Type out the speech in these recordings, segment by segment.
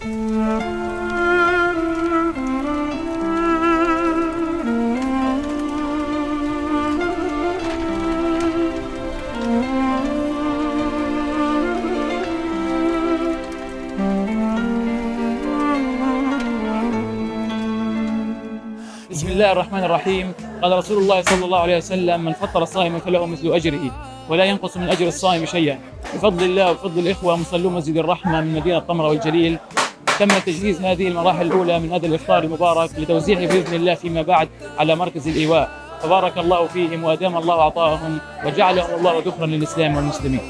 بسم الله الرحمن الرحيم. قال رسول الله صلى الله عليه وسلم: من فطر صائما فله مثل أجره ولا ينقص من أجر الصائم شيئا. بفضل الله وبفضل الإخوة مصلو مسجد الرحمة من مدينة طمرة والجليل تم تجهيز هذه المراحل الأولى من هذا الإفطار المبارك لتوزيعه بإذن الله فيما بعد على مركز الإيواء، فبارك الله فيهم وأدام الله عطاءهم وجعلهم الله ذخرا للإسلام والمسلمين.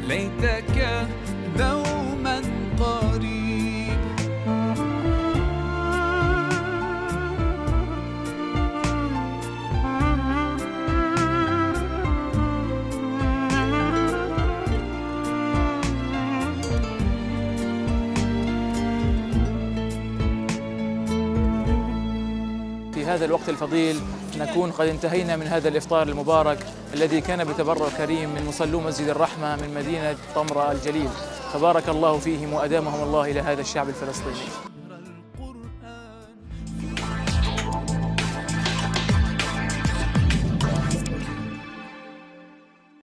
ليتك دوما قريب. في هذا الوقت الفضيل نكون قد انتهينا من هذا الإفطار المبارك الذي كان بتبرع كريم من مصلو مسجد الرحمة من مدينة طمرة الجليل، فبارك الله فيهم وأدامهم الله إلى هذا الشعب الفلسطيني.